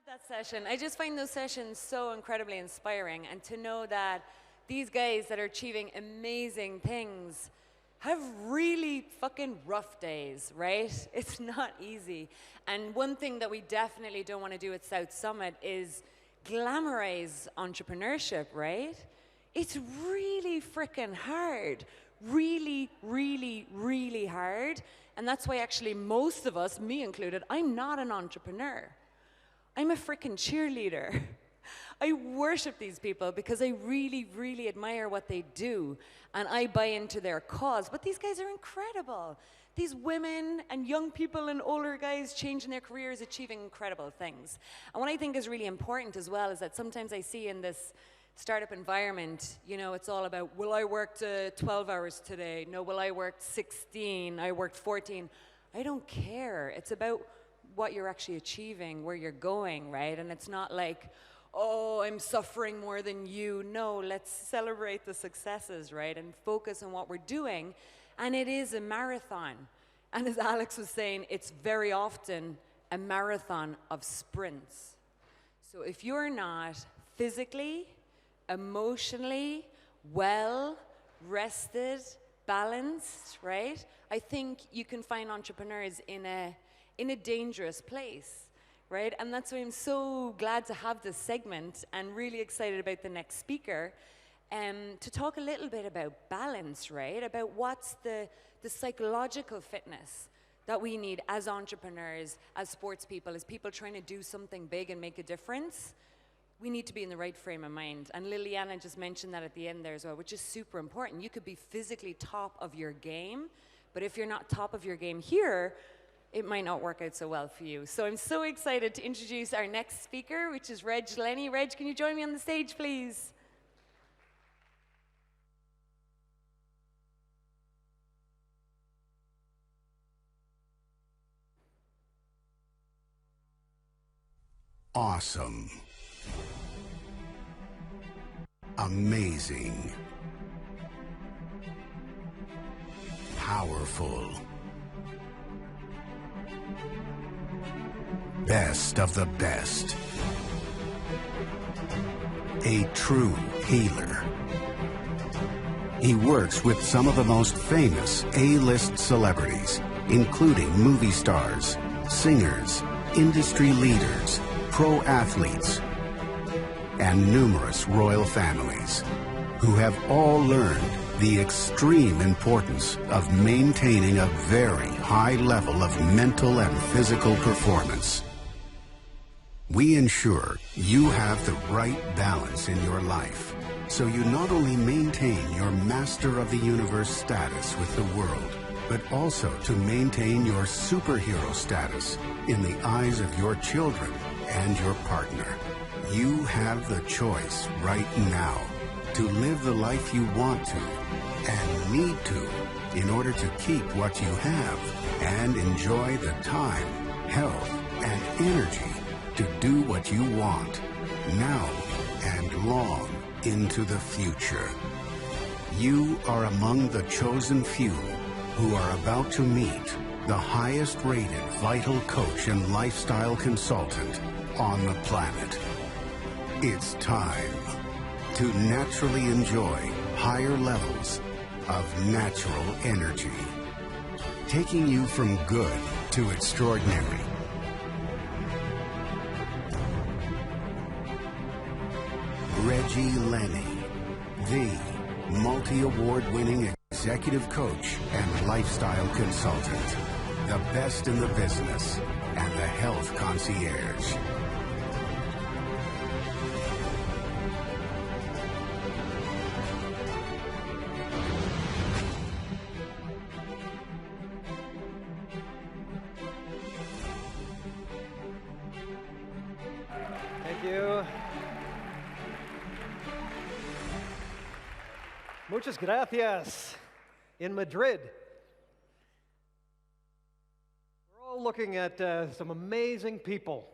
that session. I just find those sessions so incredibly inspiring, and to know that these guys that are achieving amazing things have really fucking rough days, right? It's not easy. And one thing that we definitely don't want to do at South Summit is glamorize entrepreneurship, right? It's really freaking hard. Really, really, really hard. And that's why actually most of us, me included, I'm not an entrepreneur. I'm a freaking cheerleader. I worship these people because I really, really admire what they do, and I buy into their cause. But these guys are incredible. These women and young people and older guys changing their careers, achieving incredible things. And what I think is really important as well is that sometimes I see in this startup environment, you know, it's all about, well, I worked 12 hours today. No, well, I worked 16. I worked 14. I don't care. It's about what you're actually achieving, where you're going, right? And it's not like, oh, I'm suffering more than you. No, let's celebrate the successes, right? And focus on what we're doing. And it is a marathon. And as Alex was saying, it's very often a marathon of sprints. So if you're not physically, emotionally well, rested, balanced, right? I think you can find entrepreneurs in a dangerous place, right? And that's why I'm so glad to have this segment and really excited about the next speaker, to talk a little bit about balance, right? About what's the psychological fitness that we need as entrepreneurs, as sports people, as people trying to do something big and make a difference. We need to be in the right frame of mind. And Liliana just mentioned that at the end there as well, which is super important. You could be physically top of your game, but if you're not top of your game here, it might not work out so well for you. So I'm so excited to introduce our next speaker, which is Reg Lenney. Reg, can you join me on the stage, please? Awesome. Amazing. Powerful. Best of the best. A true healer. He works with some of the most famous A-list celebrities, including movie stars, singers, industry leaders, pro athletes, and numerous royal families, who have all learned the extreme importance of maintaining a very high level of mental and physical performance. We ensure you have the right balance in your life, so you not only maintain your master of the universe status with the world, but also to maintain your superhero status in the eyes of your children and your partner. You have the choice right now to live the life you want to and need to in order to keep what you have and enjoy the time, health, and energy to do what you want now and long into the future. You are among the chosen few who are about to meet the highest rated vital coach and lifestyle consultant on the planet. It's time to naturally enjoy higher levels of natural energy, taking you from good to extraordinary. Reg Lenney, the multi-award-winning executive coach and lifestyle consultant, the best in the business and the health concierge. Thank you. Muchas gracias. In Madrid. We're all looking at some amazing people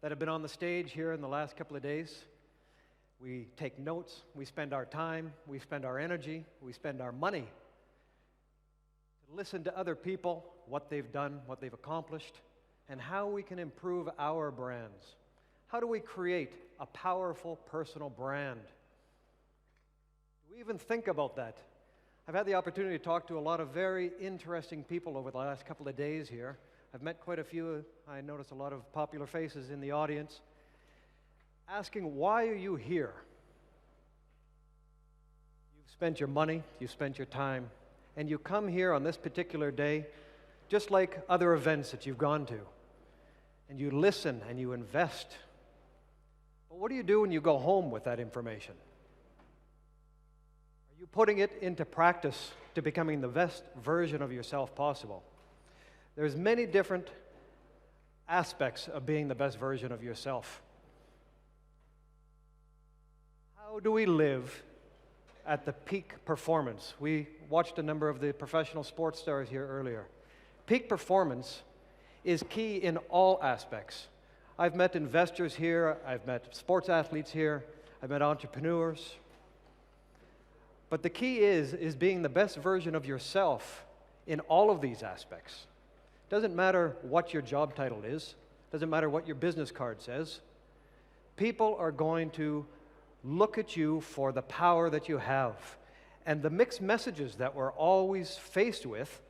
that have been on the stage here in the last couple of days. We take notes, we spend our time, we spend our energy, we spend our money to listen to other people, what they've done, what they've accomplished, and how we can improve our brands. How do we create a powerful personal brand? Do we even think about that? I've had the opportunity to talk to a lot of very interesting people over the last couple of days here. I've met quite a few. I noticed a lot of popular faces in the audience asking, why are you here? You've spent your money, you've spent your time, and you come here on this particular day just like other events that you've gone to, and you listen and you invest. But what do you do when you go home with that information? Are you putting it into practice to becoming the best version of yourself possible? There's many different aspects of being the best version of yourself. How do we live at the peak performance? We watched a number of the professional sports stars here earlier. Peak performance is key in all aspects. I've met investors here, I've met sports athletes here, I've met entrepreneurs. But the key is being the best version of yourself in all of these aspects. Doesn't matter what your job title is, doesn't matter what your business card says. People are going to look at you for the power that you have. And the mixed messages that we're always faced with,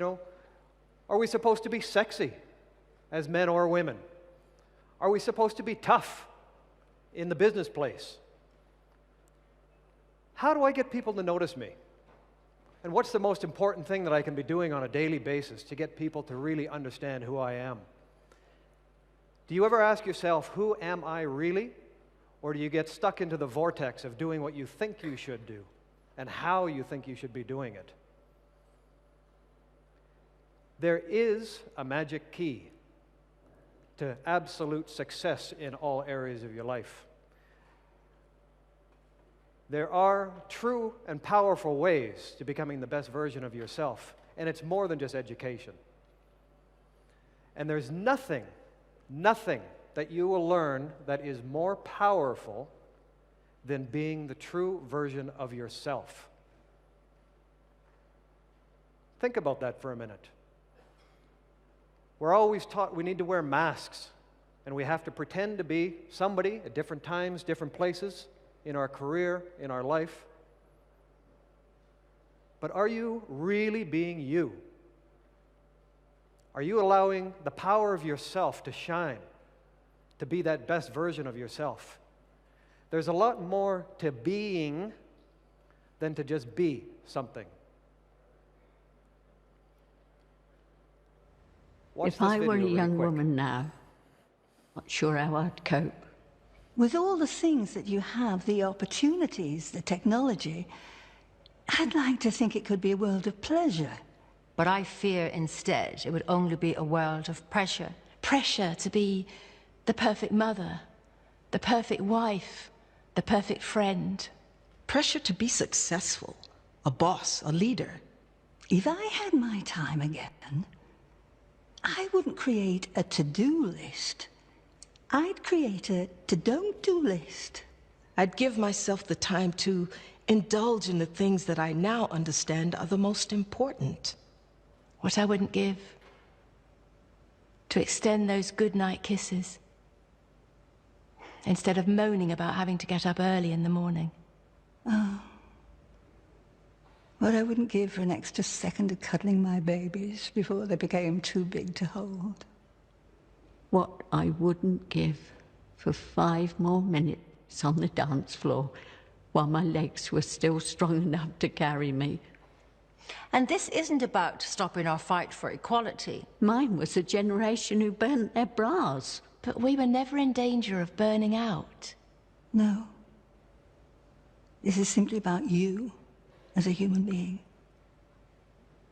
are we supposed to be sexy as men or women? Are we supposed to be tough in the business place? How do I get people to notice me? And what's the most important thing that I can be doing on a daily basis to get people to really understand who I am? Do you ever ask yourself, who am I really? Or do you get stuck into the vortex of doing what you think you should do and how you think you should be doing it? There is a magic key to absolute success in all areas of your life. There are true and powerful ways to becoming the best version of yourself, and it's more than just education. And there's nothing that you will learn that is more powerful than being the true version of yourself. Think about that for a minute. We're always taught we need to wear masks, and we have to pretend to be somebody at different times, different places, in our career, in our life. But are you really being you? Are you allowing the power of yourself to shine, to be that best version of yourself? There's a lot more to being than to just be something. If I were a young woman now, not sure how I'd cope. With all the things that you have, the opportunities, the technology, I'd like to think it could be a world of pleasure. But I fear instead it would only be a world of pressure. Pressure to be the perfect mother, the perfect wife, the perfect friend. Pressure to be successful, a boss, a leader. If I had my time again, I wouldn't create a to-do list. I'd create a to-don't-do list. I'd give myself the time to indulge in the things that I now understand are the most important. What I wouldn't give to extend those goodnight kisses instead of moaning about having to get up early in the morning. Oh. What I wouldn't give for an extra second of cuddling my babies before they became too big to hold. What I wouldn't give for 5 more minutes on the dance floor while my legs were still strong enough to carry me. And this isn't about stopping our fight for equality. Mine was a generation who burnt their bras. But we were never in danger of burning out. No. This is simply about you as a human being.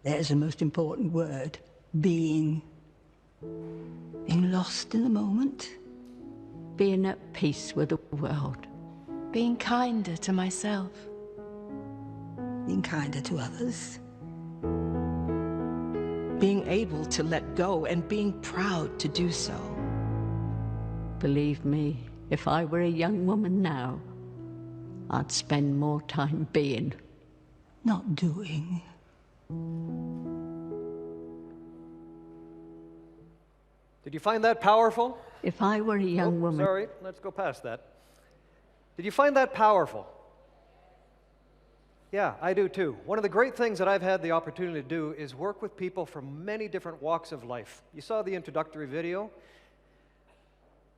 There's the most important word, being. Being lost in the moment. Being at peace with the world. Being kinder to myself. Being kinder to others. Being able to let go and being proud to do so. Believe me, if I were a young woman now, I'd spend more time being. Not doing. Did you find that powerful? If I were a young woman... Sorry, let's go past that. Did you find that powerful? Yeah, I do too. One of the great things that I've had the opportunity to do is work with people from many different walks of life. You saw the introductory video.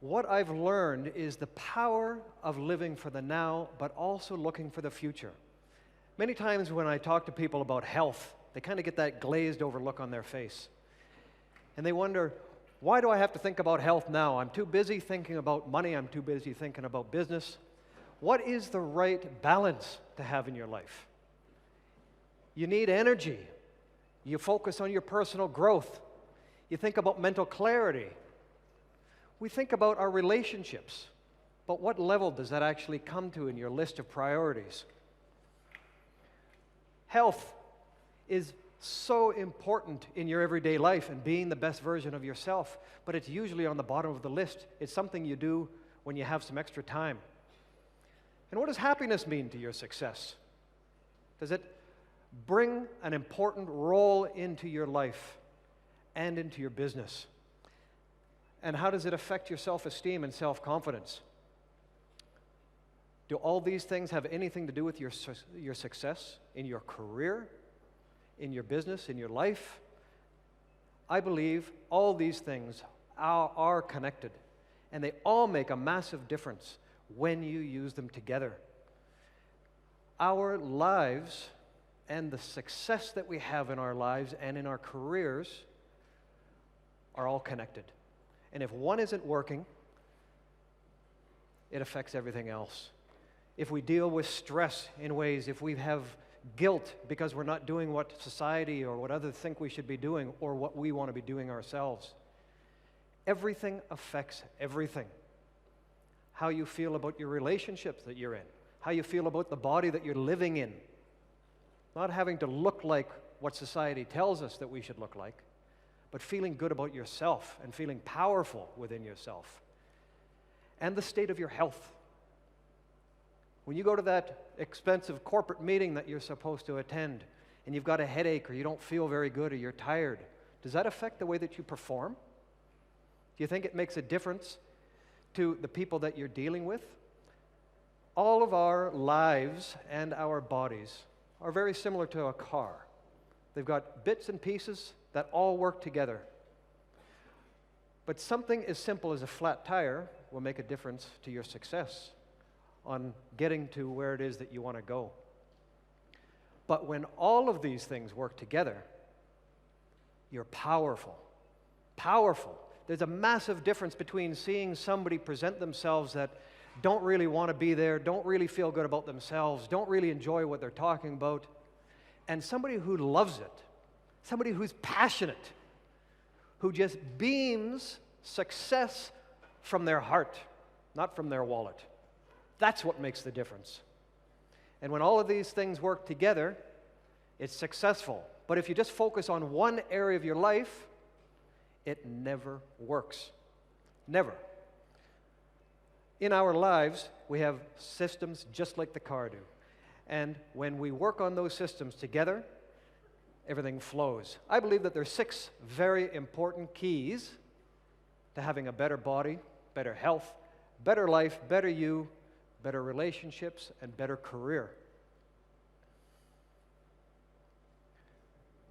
What I've learned is the power of living for the now, but also looking for the future. Many times when I talk to people about health, they kind of get that glazed over look on their face. And they wonder, why do I have to think about health now? I'm too busy thinking about money. I'm too busy thinking about business. What is the right balance to have in your life? You need energy. You focus on your personal growth. You think about mental clarity. We think about our relationships, but what level does that actually come to in your list of priorities? Health is so important in your everyday life and being the best version of yourself, but it's usually on the bottom of the list. It's something you do when you have some extra time. And what does happiness mean to your success? Does it bring an important role into your life and into your business? And how does it affect your self-esteem and self-confidence? Do all these things have anything to do with your success in your career, in your business, in your life? I believe all these things are connected, and they all make a massive difference when you use them together. Our lives and the success that we have in our lives and in our careers are all connected. And if one isn't working, it affects everything else. If we deal with stress in ways, if we have guilt because we're not doing what society or what others think we should be doing or what we want to be doing ourselves, everything affects everything. How you feel about your relationships that you're in, how you feel about the body that you're living in. Not having to look like what society tells us that we should look like, but feeling good about yourself and feeling powerful within yourself. And the state of your health. When you go to that expensive corporate meeting that you're supposed to attend and you've got a headache or you don't feel very good or you're tired, does that affect the way that you perform? Do you think it makes a difference to the people that you're dealing with? All of our lives and our bodies are very similar to a car. They've got bits and pieces that all work together. But something as simple as a flat tire will make a difference to your success on getting to where it is that you want to go. But when all of these things work together, you're powerful. Powerful. There's a massive difference between seeing somebody present themselves that don't really want to be there, don't really feel good about themselves, don't really enjoy what they're talking about, and somebody who loves it, somebody who's passionate, who just beams success from their heart, not from their wallet. That's what makes the difference. And when all of these things work together, it's successful. But if you just focus on one area of your life, it never works. Never. In our lives, we have systems just like the car do. And when we work on those systems together, everything flows. I believe that there are 6 very important keys to having a better body, better health, better life, better you, better relationships, and better career.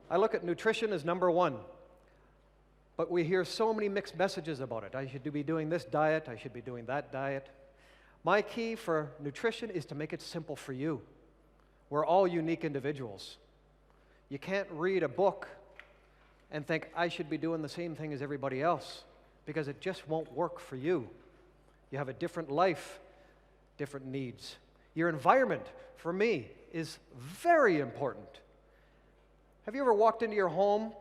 I look at nutrition as number 1, but we hear so many mixed messages about it. I should be doing this diet, I should be doing that diet. My key for nutrition is to make it simple for you. We're all unique individuals. You can't read a book and think, I should be doing the same thing as everybody else, because it just won't work for you. You have a different life, different needs. Your environment, for me, is very important. Have you ever walked into your home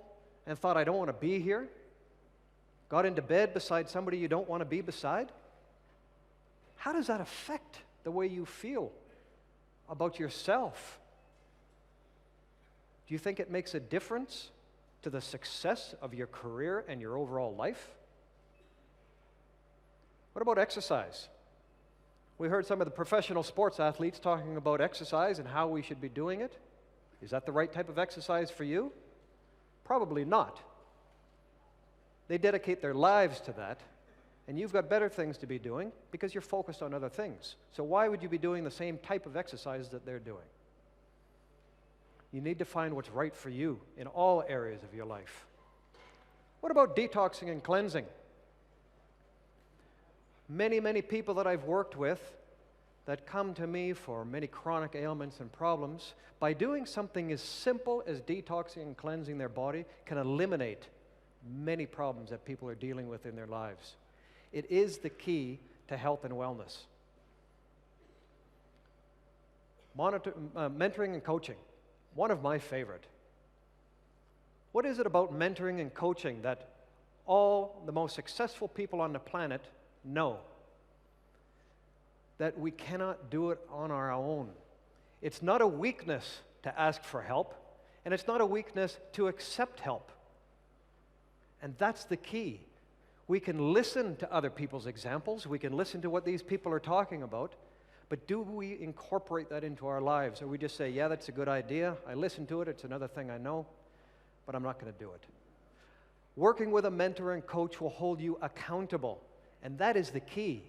and thought, I don't want to be here? Got into bed beside somebody you don't want to be beside? How does that affect the way you feel about yourself? Do you think it makes a difference to the success of your career and your overall life? What about exercise? We heard some of the professional sports athletes talking about exercise and how we should be doing it. Is that the right type of exercise for you? Probably not. They dedicate their lives to that, And you've got better things to be doing because you're focused on other things. So why would you be doing the same type of exercise that they're doing? You need to find what's right for you in all areas of your life. What about detoxing and cleansing? Many, many people that I've worked with that come to me for many chronic ailments and problems, by doing something as simple as detoxing and cleansing their body, can eliminate many problems that people are dealing with in their lives. It is the key to health and wellness. Mentoring and coaching, one of my favorite. What is it about mentoring and coaching that all the most successful people on the planet know? That we cannot do it on our own. It's not a weakness to ask for help, and it's not a weakness to accept help. And that's the key. We can listen to other people's examples, we can listen to what these people are talking about, but do we incorporate that into our lives? Or we just say, yeah, that's a good idea, I listened to it, it's another thing I know, but I'm not going to do it. Working with a mentor and coach will hold you accountable, and that is the key.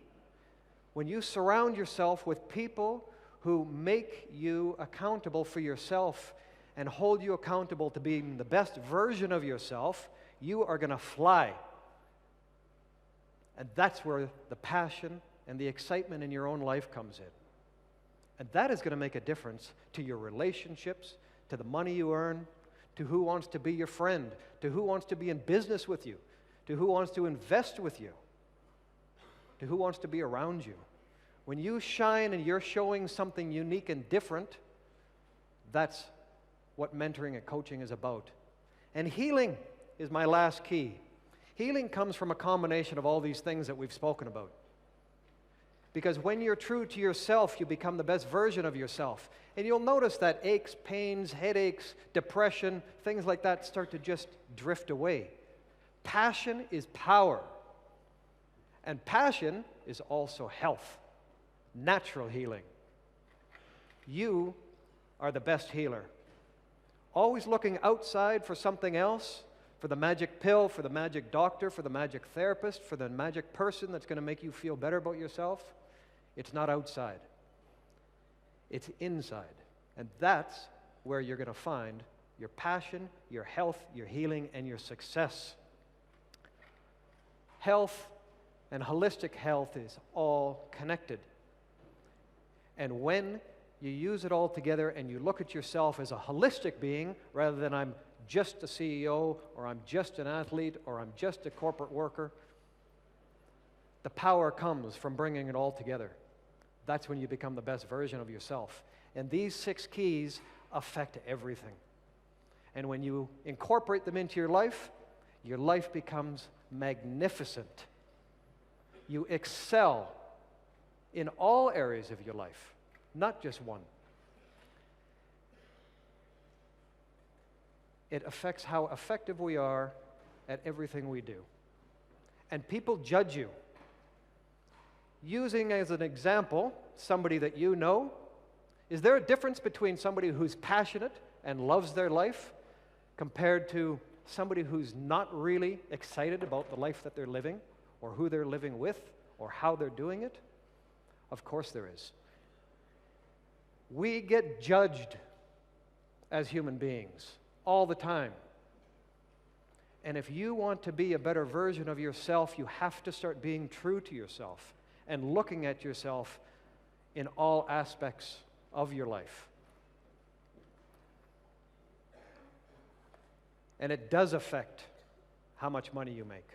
When you surround yourself with people who make you accountable for yourself and hold you accountable to being the best version of yourself, you are going to fly. And that's where the passion and the excitement in your own life comes in. And that is going to make a difference to your relationships, to the money you earn, to who wants to be your friend, to who wants to be in business with you, to who wants to invest with you, to who wants to be around you. When you shine and you're showing something unique and different, that's what mentoring and coaching is about. And healing is my last key. Healing comes from a combination of all these things that we've spoken about. Because when you're true to yourself, you become the best version of yourself. And you'll notice that aches, pains, headaches, depression, things like that start to just drift away. Passion is power. And passion is also health, natural healing. You are the best healer. Always looking outside for something else, for the magic pill, for the magic doctor, for the magic therapist, for the magic person that's going to make you feel better about yourself. It's not outside. It's inside. And that's where you're going to find your passion, your health, your healing, and your success. Health and holistic health is all connected. And when you use it all together and you look at yourself as a holistic being rather than I'm just a CEO or I'm just an athlete or I'm just a corporate worker, the power comes from bringing it all together. That's when you become the best version of yourself. And these 6 keys affect everything. And when you incorporate them into your life becomes magnificent. You excel in all areas of your life, not just one. It affects how effective we are at everything we do. And people judge you. Using as an example somebody that you know, is there a difference between somebody who's passionate and loves their life compared to somebody who's not really excited about the life that they're living or who they're living with or how they're doing it? Of course there is. We get judged as human beings all the time. And if you want to be a better version of yourself, you have to start being true to yourself and looking at yourself in all aspects of your life. And it does affect how much money you make.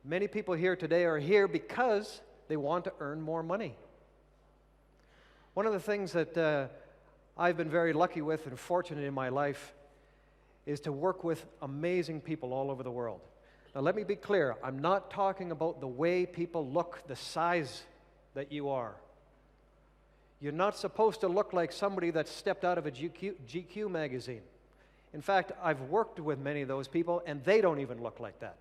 Many people here today are here because they want to earn more money. One of the things that I've been very lucky with and fortunate in my life is to work with amazing people all over the world. Now let me be clear, I'm not talking about the way people look, the size that you are. You're not supposed to look like somebody that stepped out of a GQ magazine. In fact, I've worked with many of those people and they don't even look like that.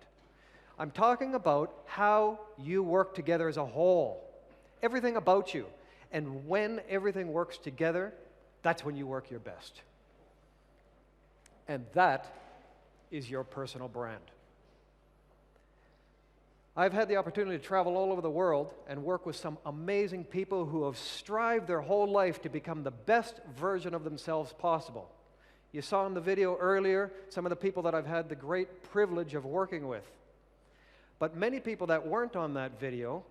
I'm talking about how you work together as a whole. Everything about you. And when everything works together, that's when you work your best. And that is your personal brand. I've had the opportunity to travel all over the world and work with some amazing people who have strived their whole life to become the best version of themselves possible. You saw in the video earlier some of the people that I've had the great privilege of working with. But many people that weren't on that video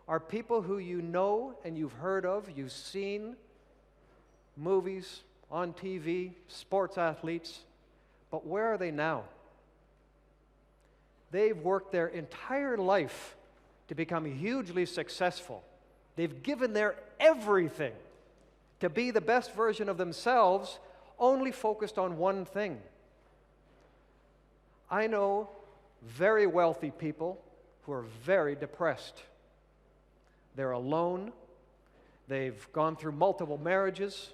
are people who you know and you've heard of, you've seen movies, on TV, sports athletes, but where are they now? They've worked their entire life to become hugely successful. They've given their everything to be the best version of themselves, only focused on one thing. I know very wealthy people who are very depressed. They're alone. They've gone through multiple marriages.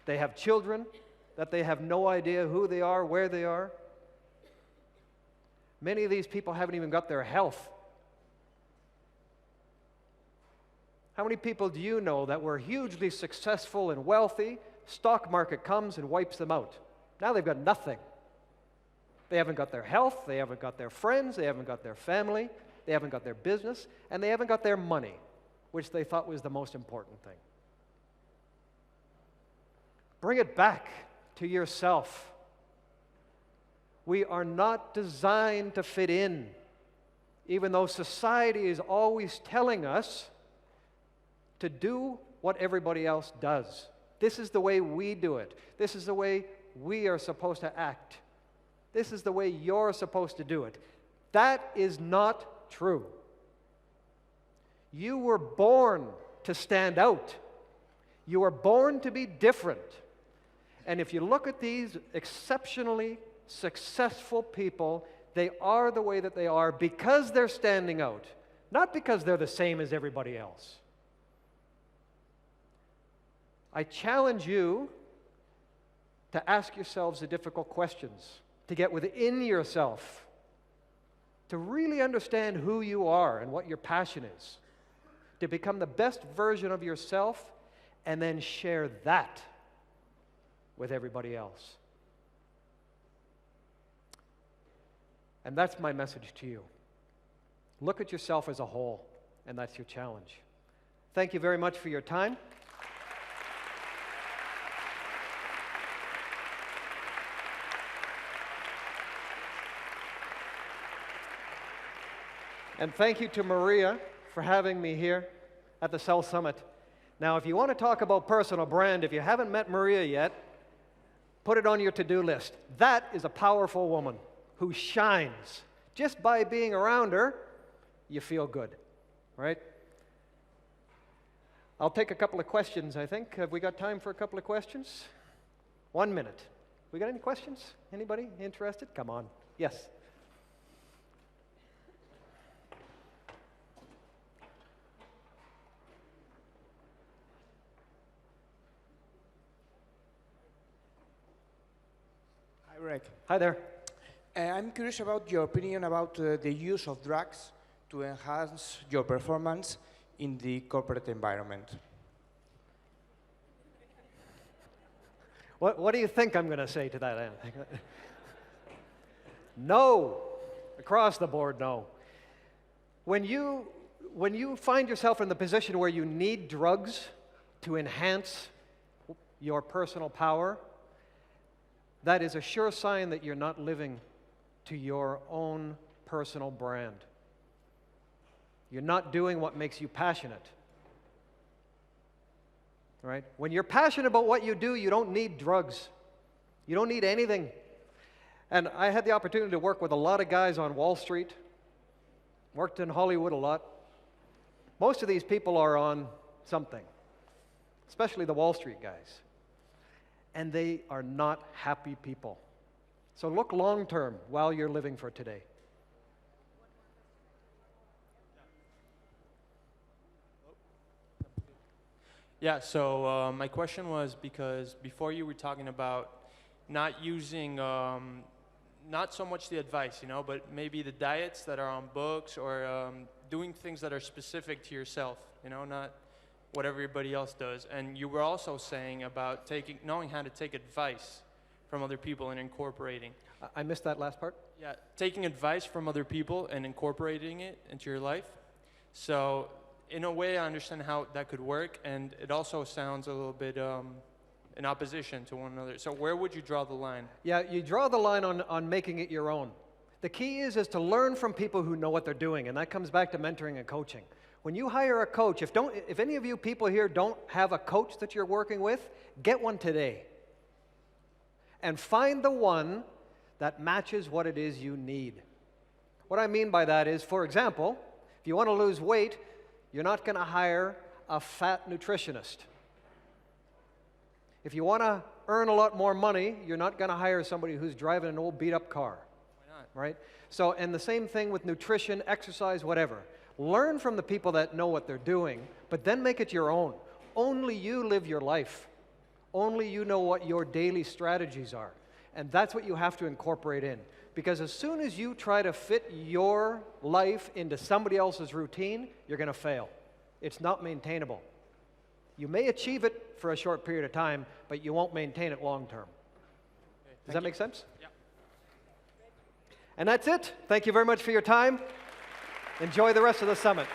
They have children that they have no idea who they are, where they are. Many of these people haven't even got their health. How many people do you know that were hugely successful and wealthy? Stock market comes and wipes them out. Now they've got nothing. They haven't got their health, they haven't got their friends, they haven't got their family, they haven't got their business, and they haven't got their money, which they thought was the most important thing. Bring it back to yourself. We are not designed to fit in, even though society is always telling us to do what everybody else does. This is the way we do it. This is the way we are supposed to act. This is the way you're supposed to do it. That is not true. You were born to stand out. You were born to be different. And if you look at these exceptionally successful people, they are the way that they are because they're standing out, not because they're the same as everybody else. I challenge you to ask yourselves the difficult questions, to get within yourself, to really understand who you are and what your passion is, to become the best version of yourself, and then share that with everybody else. And that's my message to you. Look at yourself as a whole, and that's your challenge. Thank you very much for your time. And thank you to Maria for having me here at the South Summit. Now, if you want to talk about personal brand, if you haven't met Maria yet, put it on your to-do list. That is a powerful woman who shines. Just by being around her, you feel good, right? I'll take a couple of questions, I think. Have we got time for a couple of questions? 1 minute. We got any questions? Anybody interested? Come on. Yes. Hi, Reg. Hi there. I'm curious about your opinion about the use of drugs to enhance your performance in the corporate environment. What do you think I'm going to say to that, Anne? No. Across the board, no. When you find yourself in the position where you need drugs to enhance your personal power, that is a sure sign that you're not living to your own personal brand. You're not doing what makes you passionate. Right? When you're passionate about what you do, you don't need drugs. You don't need anything. And I had the opportunity to work with a lot of guys on Wall Street, worked in Hollywood a lot. Most of these people are on something, especially the Wall Street guys. And they are not happy people. So look long term while you're living for today. Yeah, so my question was because before you were talking about not using, not so much the advice, you know, but maybe the diets that are on books or doing things that are specific to yourself, you know, not what everybody else does. And you were also saying about knowing how to take advice from other people and incorporating. I missed that last part. Yeah, taking advice from other people and incorporating it into your life. So in a way, I understand how that could work, and it also sounds a little bit in opposition to one another. So where would you draw the line? Yeah, you draw the line on making it your own. The key is to learn from people who know what they're doing, and that comes back to mentoring and coaching. When you hire a coach, if any of you people here don't have a coach that you're working with, get one today. And find the one that matches what it is you need. What I mean by that is, for example, if you want to lose weight, you're not going to hire a fat nutritionist. If you want to earn a lot more money, you're not going to hire somebody who's driving an old beat-up car. Why not? Right? So, and the same thing with nutrition, exercise, whatever. Learn from the people that know what they're doing, but then make it your own. Only you live your life. Only you know what your daily strategies are. And that's what you have to incorporate in. Because as soon as you try to fit your life into somebody else's routine, you're going to fail. It's not maintainable. You may achieve it for a short period of time, but you won't maintain it long term. Okay, Does that make sense? Yeah. And that's it. Thank you very much for your time. Enjoy the rest of the summit.